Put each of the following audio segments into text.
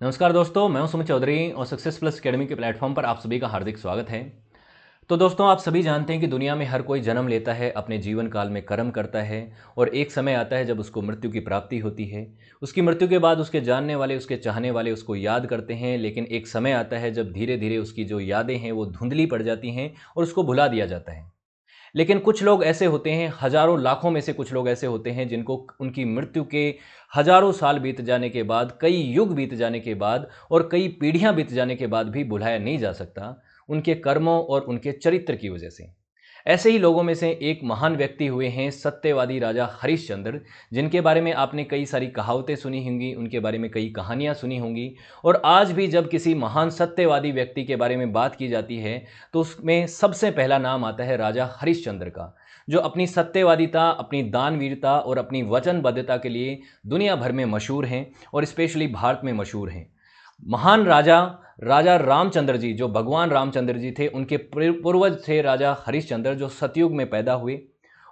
नमस्कार दोस्तों, मैं हूं सुमित चौधरी और सक्सेस प्लस एकेडमी के प्लेटफॉर्म पर आप सभी का हार्दिक स्वागत है। तो दोस्तों, आप सभी जानते हैं कि दुनिया में हर कोई जन्म लेता है, अपने जीवन काल में कर्म करता है और एक समय आता है जब उसको मृत्यु की प्राप्ति होती है। उसकी मृत्यु के बाद उसके जानने वाले, उसके चाहने वाले उसको याद करते हैं, लेकिन एक समय आता है जब धीरे धीरे उसकी जो यादें हैं वो धुंधली पड़ जाती हैं और उसको भुला दिया जाता है। लेकिन कुछ लोग ऐसे होते हैं, हज़ारों लाखों में से कुछ लोग ऐसे होते हैं जिनको उनकी मृत्यु के हज़ारों साल बीत जाने के बाद, कई युग बीत जाने के बाद और कई पीढ़ियाँ बीत जाने के बाद भी भुलाया नहीं जा सकता, उनके कर्मों और उनके चरित्र की वजह से। ऐसे ही लोगों में से एक महान व्यक्ति हुए हैं सत्यवादी राजा हरिश्चंद्र, जिनके बारे में आपने कई सारी कहावतें सुनी होंगी, उनके बारे में कई कहानियाँ सुनी होंगी। और आज भी जब किसी महान सत्यवादी व्यक्ति के बारे में बात की जाती है, तो उसमें सबसे पहला नाम आता है राजा हरिश्चंद्र का, जो अपनी सत्यवादिता, अपनी दानवीरता और अपनी वचनबद्धता के लिए दुनिया भर में मशहूर हैं और स्पेशली भारत में मशहूर हैं। महान राजा राजा रामचंद्र जी, जो भगवान रामचंद्र जी थे, उनके पूर्वज थे राजा हरिश्चंद्र, जो सतयुग में पैदा हुए।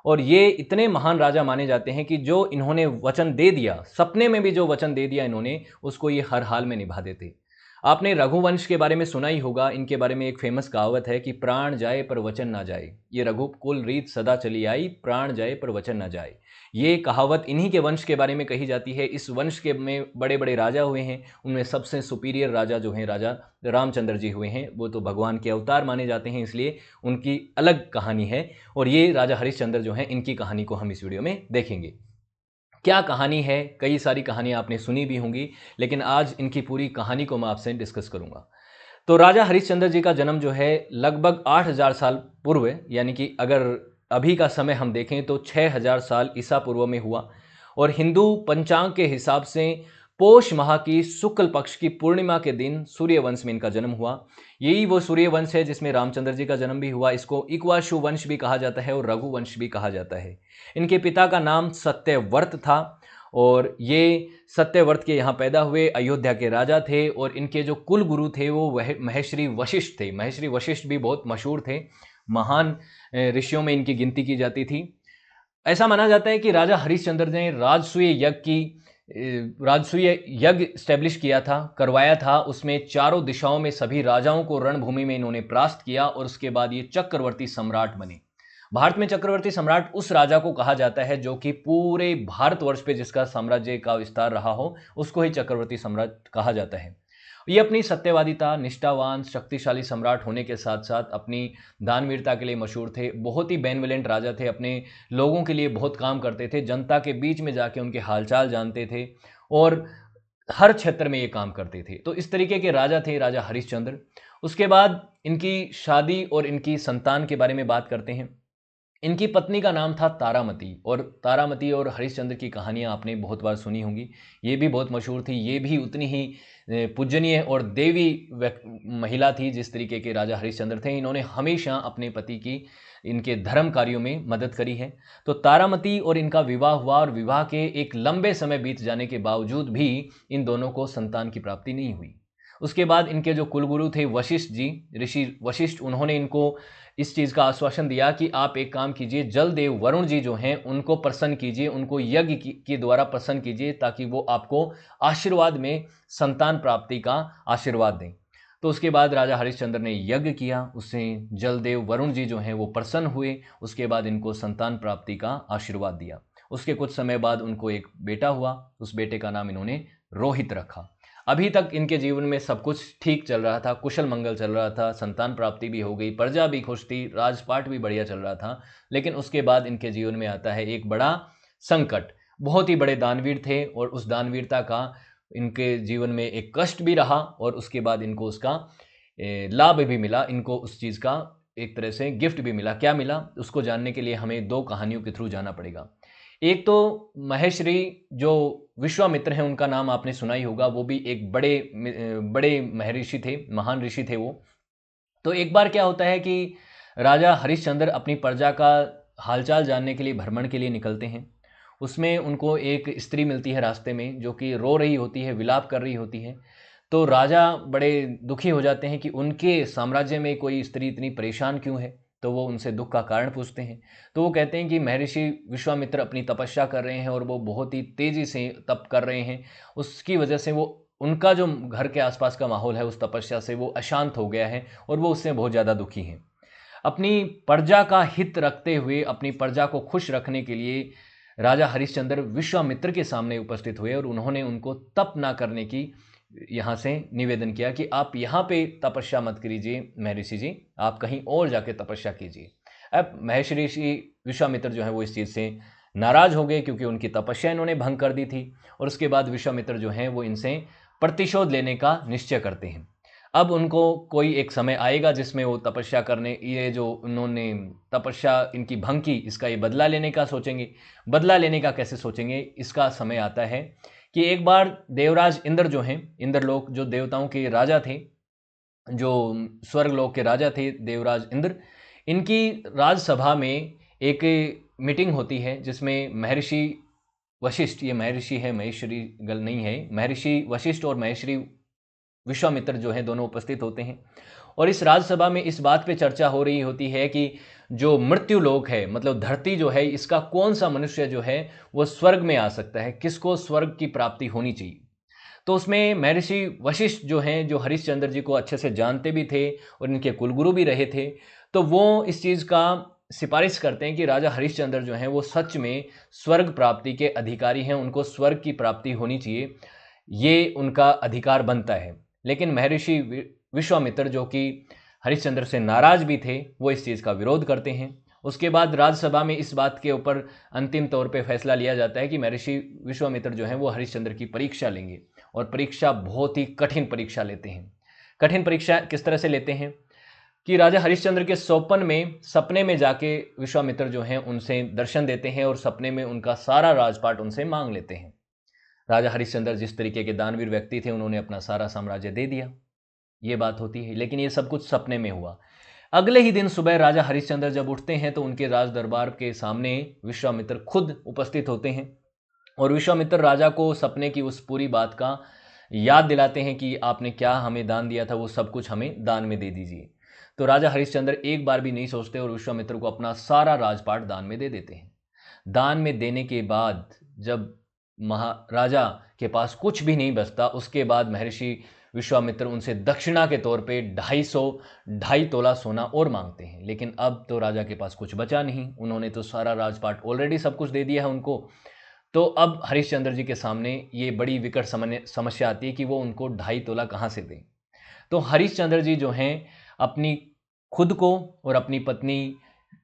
और ये इतने महान राजा माने जाते हैं कि जो इन्होंने वचन दे दिया, सपने में भी जो वचन दे दिया इन्होंने, उसको ये हर हाल में निभा देते। आपने रघुवंश के बारे में सुना ही होगा। इनके बारे में एक फेमस कहावत है कि प्राण जाए पर वचन ना जाए, ये रघुकुल रीत सदा चली आई, प्राण जाए पर वचन ना जाए। ये कहावत इन्हीं के वंश के बारे में कही जाती है। इस वंश के में बड़े बड़े राजा हुए हैं, उनमें सबसे सुपीरियर राजा जो हैं राजा रामचंद्र जी हुए हैं। वो तो भगवान के अवतार माने जाते हैं, इसलिए उनकी अलग कहानी है। और ये राजा हरिश्चंद्र जो हैं, इनकी कहानी को हम इस वीडियो में देखेंगे। क्या कहानी है, कई सारी कहानियाँ आपने सुनी भी होंगी, लेकिन आज इनकी पूरी कहानी को मैं आपसे डिस्कस करूंगा। तो राजा हरिश्चंद्र जी का जन्म जो है लगभग 8000 साल पूर्व, यानी कि अगर अभी का समय हम देखें तो 6000 साल ईसा पूर्व में हुआ। और हिंदू पंचांग के हिसाब से पोष माह की शुक्ल पक्ष की पूर्णिमा के दिन सूर्यवंश में इनका जन्म हुआ। यही वो सूर्यवंश है जिसमें रामचंद्र जी का जन्म भी हुआ। इसको इक्वाशु वंश भी कहा जाता है और रघुवंश भी कहा जाता है। इनके पिता का नाम सत्यव्रत था और ये सत्यव्रत के यहाँ पैदा हुए, अयोध्या के राजा थे। और इनके जो कुल गुरु थे वो वह महर्षि वशिष्ठ थे। महर्षि वशिष्ठ भी बहुत मशहूर थे, महान ऋषियों में इनकी गिनती की जाती थी। ऐसा माना जाता है कि राजा हरिश्चंद्र ने राजसूय यज्ञ स्टैब्लिश किया था, करवाया था। उसमें चारों दिशाओं में सभी राजाओं को रणभूमि में इन्होंने परास्त किया और उसके बाद ये चक्रवर्ती सम्राट बने। भारत में चक्रवर्ती सम्राट उस राजा को कहा जाता है जो कि पूरे भारतवर्ष पे जिसका साम्राज्य का विस्तार रहा हो, उसको ही चक्रवर्ती सम्राट कहा जाता है। ये अपनी सत्यवादिता, निष्ठावान, शक्तिशाली सम्राट होने के साथ साथ अपनी दानवीरता के लिए मशहूर थे। बहुत ही बेनवलेंट राजा थे, अपने लोगों के लिए बहुत काम करते थे, जनता के बीच में जाके उनके हालचाल जानते थे और हर क्षेत्र में ये काम करते थे। तो इस तरीके के राजा थे राजा हरिश्चंद्र। उसके बाद इनकी शादी और इनकी संतान के बारे में बात करते हैं। इनकी पत्नी का नाम था तारामती। और तारामती और हरिश्चंद्र की कहानियाँ आपने बहुत बार सुनी होंगी। ये भी बहुत मशहूर थी, ये भी उतनी ही पूजनीय और देवी महिला थी जिस तरीके के राजा हरिश्चंद्र थे। इन्होंने हमेशा अपने पति की इनके धर्म कार्यों में मदद करी है। तो तारामती और इनका विवाह हुआ और विवाह के एक लंबे समय बीत जाने के बावजूद भी इन दोनों को संतान की प्राप्ति नहीं हुई। उसके बाद इनके जो कुलगुरु थे वशिष्ठ जी, ऋषि वशिष्ठ, उन्होंने इनको इस चीज़ का आश्वासन दिया कि आप एक काम कीजिए, जल देव वरुण जी जो हैं उनको प्रसन्न कीजिए, उनको यज्ञ के द्वारा प्रसन्न कीजिए ताकि वो आपको आशीर्वाद में संतान प्राप्ति का आशीर्वाद दें। तो उसके बाद राजा हरिश्चंद्र ने यज्ञ किया, उससे जलदेव वरुण जी जो हैं वो प्रसन्न हुए। उसके बाद इनको संतान प्राप्ति का आशीर्वाद दिया। उसके कुछ समय बाद उनको एक बेटा हुआ, उस बेटे का नाम इन्होंने रोहित रखा। अभी तक इनके जीवन में सब कुछ ठीक चल रहा था, कुशल मंगल चल रहा था, संतान प्राप्ति भी हो गई, प्रजा भी खुश थी, राजपाट भी बढ़िया चल रहा था। लेकिन उसके बाद इनके जीवन में आता है एक बड़ा संकट। बहुत ही बड़े दानवीर थे और उस दानवीरता का इनके जीवन में एक कष्ट भी रहा और उसके बाद इनको उसका लाभ भी मिला। इनको उस चीज़ का एक तरह से गिफ्ट भी मिला। क्या मिला उसको जानने के लिए हमें दो कहानियों के थ्रू जाना पड़ेगा। एक तो महेश्वरी जो विश्वामित्र हैं, उनका नाम आपने सुना ही होगा। वो भी एक बड़े महर्षि थे, महान ऋषि थे वो। तो एक बार क्या होता है कि राजा हरिश्चंद्र अपनी प्रजा का हालचाल जानने के लिए भ्रमण के लिए निकलते हैं। उसमें उनको एक स्त्री मिलती है रास्ते में जो कि रो रही होती है, विलाप कर रही होती है। तो राजा बड़े दुखी हो जाते हैं कि उनके साम्राज्य में कोई स्त्री इतनी परेशान क्यों है। तो वो उनसे दुख का कारण पूछते हैं। तो वो कहते हैं कि महर्षि विश्वामित्र अपनी तपस्या कर रहे हैं और वो बहुत ही तेज़ी से तप कर रहे हैं। उसकी वजह से वो उनका जो घर के आसपास का माहौल है उस तपस्या से वो अशांत हो गया है और वो उससे बहुत ज़्यादा दुखी हैं। अपनी प्रजा का हित रखते हुए, अपनी प्रजा को खुश रखने के लिए राजा हरिश्चंद्र विश्वामित्र के सामने उपस्थित हुए और उन्होंने उनको तप ना करने की यहाँ से निवेदन किया कि आप यहाँ पे तपस्या मत कीजिए महर्षि जी, आप कहीं और जाके तपस्या कीजिए। अब महर्षि ऋषि विश्वामित्र जो है वो इस चीज़ से नाराज हो गए क्योंकि उनकी तपस्या इन्होंने भंग कर दी थी और उसके बाद विश्वामित्र जो हैं वो इनसे प्रतिशोध लेने का निश्चय करते हैं। अब उनको कोई एक समय आएगा जिसमें वो तपस्या करने, ये जो उन्होंने तपस्या इनकी भंग की, इसका ये बदला लेने का सोचेंगे। बदला लेने का कैसे सोचेंगे, इसका समय आता है कि एक बार देवराज इंद्र जो हैं, इंद्रलोक जो देवताओं के राजा थे, जो स्वर्गलोक के राजा थे देवराज इंद्र, इनकी राजसभा में एक मीटिंग होती है जिसमें महर्षि वशिष्ठ, ये महर्षि है, महेश्वरी गल नहीं है, महर्षि वशिष्ठ और महर्षि विश्वामित्र जो हैं दोनों उपस्थित होते हैं। और इस राजसभा में इस बात पे चर्चा हो रही होती है कि जो मृत्यु लोक है, मतलब धरती जो है, इसका कौन सा मनुष्य जो है वो स्वर्ग में आ सकता है, किसको स्वर्ग की प्राप्ति होनी चाहिए। तो उसमें महर्षि वशिष्ठ जो हैं, जो हरिश्चंद्र जी को अच्छे से जानते भी थे और इनके कुलगुरु भी रहे थे, तो वो इस चीज़ का सिफारिश करते हैं कि राजा हरिश्चंद्र जो हैं वो सच में स्वर्ग प्राप्ति के अधिकारी हैं, उनको स्वर्ग की प्राप्ति होनी चाहिए, ये उनका अधिकार बनता है। लेकिन महर्षि विश्वामित्र जो कि हरिश्चंद्र से नाराज भी थे, वो इस चीज़ का विरोध करते हैं। उसके बाद राज्यसभा में इस बात के ऊपर अंतिम तौर पे फैसला लिया जाता है कि महर्षि विश्वामित्र जो हैं वो हरिश्चंद्र की परीक्षा लेंगे और परीक्षा बहुत ही कठिन परीक्षा लेते हैं। कठिन परीक्षा किस तरह से लेते हैं कि राजा हरिश्चंद्र के स्वप्न में, सपने में जाके विश्वामित्र जो हैं उनसे दर्शन देते हैं और सपने में उनका सारा राजपाट उनसे मांग लेते हैं। राजा हरिश्चंद्र जिस तरीके के दानवीर व्यक्ति थे, उन्होंने अपना सारा साम्राज्य दे दिया, ये बात होती है। लेकिन ये सब कुछ सपने में हुआ। अगले ही दिन सुबह राजा हरिश्चंद्र जब उठते हैं तो उनके राज दरबार के सामने विश्वामित्र खुद उपस्थित होते हैं और विश्वामित्र राजा को सपने की उस पूरी बात का याद दिलाते हैं कि आपने क्या हमें दान दिया था, वो सब कुछ हमें दान में दे दीजिए। तो राजा हरिश्चंद्र एक बार भी नहीं सोचते और विश्वामित्र को अपना सारा राजपाट दान में दे देते हैं। दान में देने के बाद जब महाराजा के पास कुछ भी नहीं बचता, उसके बाद महर्षि विश्वामित्र उनसे दक्षिणा के तौर पे 2.5 तोला सोना और मांगते हैं। लेकिन अब तो राजा के पास कुछ बचा नहीं, उन्होंने तो सारा राजपाट ऑलरेडी सब कुछ दे दिया है उनको। तो अब हरिश्चंद्र जी के सामने ये बड़ी विकट समस्या आती है कि वो उनको 2.5 तोला कहाँ से दें। तो हरिश्चंद्र जी जो हैं अपनी खुद को और अपनी पत्नी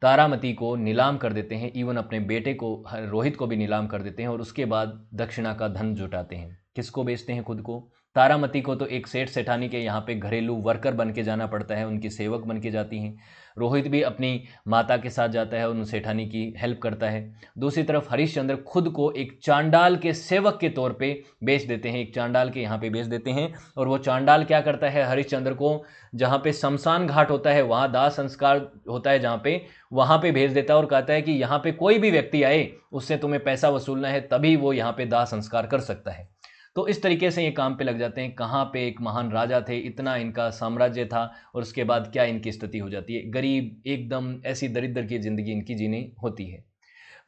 तारामती को नीलाम कर देते हैं, इवन अपने बेटे को रोहित को भी नीलाम कर देते हैं और उसके बाद दक्षिणा का धन जुटाते हैं। किसको बेचते हैं? खुद को। तारामती को तो एक सेठ सेठानी के यहाँ पे घरेलू वर्कर बन के जाना पड़ता है, उनकी सेवक बन के जाती हैं। रोहित भी अपनी माता के साथ जाता है और उन सेठानी की हेल्प करता है। दूसरी तरफ हरिश्चंद्र खुद को एक चांडाल के सेवक के तौर पे बेच देते हैं, एक चांडाल के यहाँ पे बेच देते हैं। और वो चांडाल क्या करता है, हरिश्चंद्र को जहाँ पे शमशान घाट होता है, वहाँ दाह संस्कार होता है जहाँ पे, वहाँ पे भेज देता है और कहता है कि यहाँ पे कोई भी व्यक्ति आए, उससे तुम्हें पैसा वसूलना है, तभी वो यहाँ पे दाह संस्कार कर सकता है। तो इस तरीके से ये काम पे लग जाते हैं। कहाँ पे एक महान राजा थे, इतना इनका साम्राज्य था और उसके बाद क्या इनकी स्थिति हो जाती है, गरीब, एकदम ऐसी दरिद्र की जिंदगी इनकी जीनी होती है।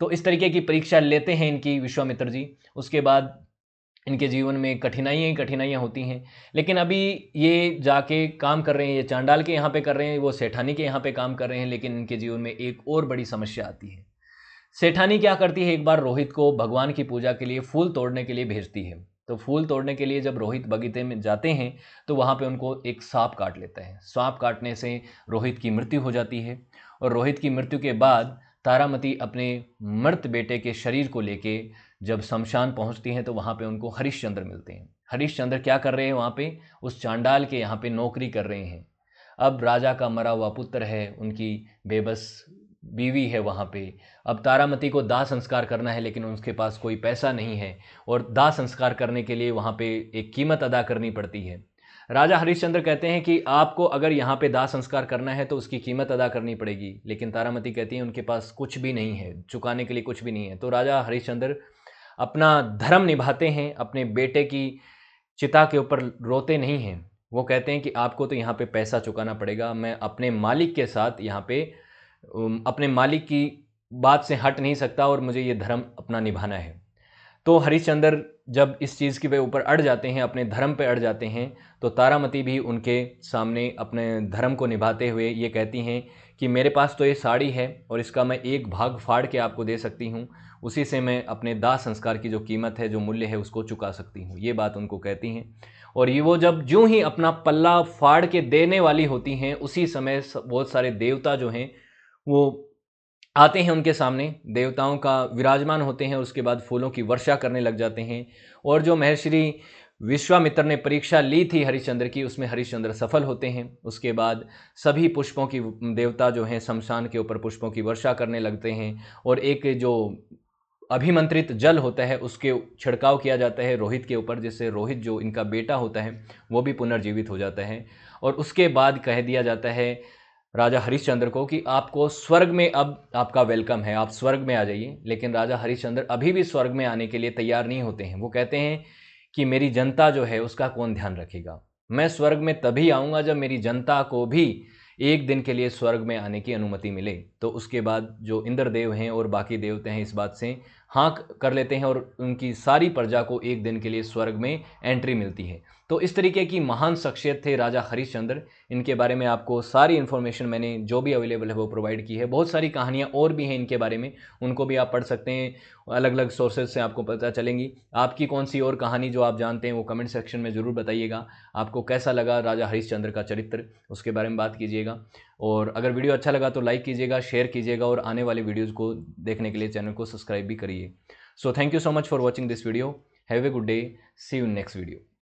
तो इस तरीके की परीक्षा लेते हैं इनकी विश्वामित्र जी। उसके बाद इनके जीवन में कठिनाइयाँ ही कठिनाइयाँ होती हैं। लेकिन अभी ये जाके काम कर रहे हैं, ये चांडाल के यहाँ पे कर रहे हैं, वो सेठानी के यहाँ पे काम कर रहे हैं। लेकिन इनके जीवन में एक और बड़ी समस्या आती है। सेठानी क्या करती है, एक बार रोहित को भगवान की पूजा के लिए फूल तोड़ने के लिए भेजती है। तो फूल तोड़ने के लिए जब रोहित बगीचे में जाते हैं तो वहाँ पे उनको एक सांप काट लेता है। सांप काटने से रोहित की मृत्यु हो जाती है और रोहित की मृत्यु के बाद तारामती अपने मृत बेटे के शरीर को लेके जब शमशान पहुँचती हैं तो वहाँ पे उनको हरिश्चंद्र मिलते हैं। हरिश्चंद्र क्या कर रहे हैं वहाँ पे, उस चांडाल के यहाँ पे नौकरी कर रहे हैं। अब राजा का मरा हुआ पुत्र है, उनकी बेबस बीवी है वहाँ पे। अब तारामती को दाह संस्कार करना है लेकिन उसके पास कोई पैसा नहीं है और दाह संस्कार करने के लिए वहाँ पे एक कीमत अदा करनी पड़ती है। राजा हरिश्चंद्र कहते हैं कि आपको अगर यहाँ पे दाह संस्कार करना है तो उसकी कीमत अदा करनी पड़ेगी। लेकिन तारामती कहती है उनके पास कुछ भी नहीं है, चुकाने के लिए कुछ भी नहीं है। तो राजा हरिश्चंद्र अपना धर्म निभाते हैं, अपने बेटे की चिता के ऊपर रोते नहीं हैं। वो कहते हैं कि आपको तो यहाँ पे पैसा चुकाना पड़ेगा, मैं अपने मालिक के साथ यहाँ पे अपने मालिक की बात से हट नहीं सकता और मुझे ये धर्म अपना निभाना है। तो हरिश्चंद्र जब इस चीज़ के वे ऊपर अड़ जाते हैं, अपने धर्म पे अड़ जाते हैं, तो तारामती भी उनके सामने अपने धर्म को निभाते हुए ये कहती हैं कि मेरे पास तो ये साड़ी है और इसका मैं एक भाग फाड़ के आपको दे सकती हूँ, उसी से मैं अपने दाह संस्कार की जो कीमत है, जो मूल्य है, उसको चुका सकती हूँ। ये बात उनको कहती हैं। और ये वो जब यूं ही अपना पल्ला फाड़ के देने वाली होती हैं, उसी समय बहुत सारे देवता जो हैं वो आते हैं उनके सामने, देवताओं का विराजमान होते हैं, उसके बाद फूलों की वर्षा करने लग जाते हैं। और जो महर्षि विश्वामित्र ने परीक्षा ली थी हरिश्चंद्र की, उसमें हरिश्चंद्र सफल होते हैं। उसके बाद सभी पुष्पों की देवता जो हैं शमशान के ऊपर पुष्पों की वर्षा करने लगते हैं और एक जो अभिमंत्रित जल होता है उसके छिड़काव किया जाता है रोहित के ऊपर, जिससे रोहित जो इनका बेटा होता है वो भी पुनर्जीवित हो जाता है। और उसके बाद कह दिया जाता है राजा हरिश्चंद्र को कि आपको स्वर्ग में अब आपका वेलकम है, आप स्वर्ग में आ जाइए। लेकिन राजा हरिश्चंद्र अभी भी स्वर्ग में आने के लिए तैयार नहीं होते हैं। वो कहते हैं कि मेरी जनता जो है उसका कौन ध्यान रखेगा, मैं स्वर्ग में तभी आऊँगा जब मेरी जनता को भी एक दिन के लिए स्वर्ग में आने की अनुमति मिले। तो उसके बाद जो इंद्रदेव हैं और बाकी देवते हैं इस बात से हाँ कर लेते हैं और उनकी सारी प्रजा को एक दिन के लिए स्वर्ग में एंट्री मिलती है। तो इस तरीके की महान शख्सियत थे राजा हरिश्चंद्र। इनके बारे में आपको सारी इन्फॉर्मेशन मैंने जो भी अवेलेबल है वो प्रोवाइड की है। बहुत सारी कहानियाँ और भी हैं इनके बारे में, उनको भी आप पढ़ सकते हैं, अलग अलग सोर्सेज से आपको पता चलेंगी। आपकी कौन सी और कहानी जो आप जानते हैं वो कमेंट सेक्शन में ज़रूर बताइएगा। आपको कैसा लगा राजा हरिश्चंद्र का चरित्र, उसके बारे में बात कीजिएगा। और अगर वीडियो अच्छा लगा तो लाइक कीजिएगा, शेयर कीजिएगा और आने वाली वीडियोज़ को देखने के लिए चैनल को सब्सक्राइब भी करिए। So thank you so much for watching this video. Have a good day, see you in next video.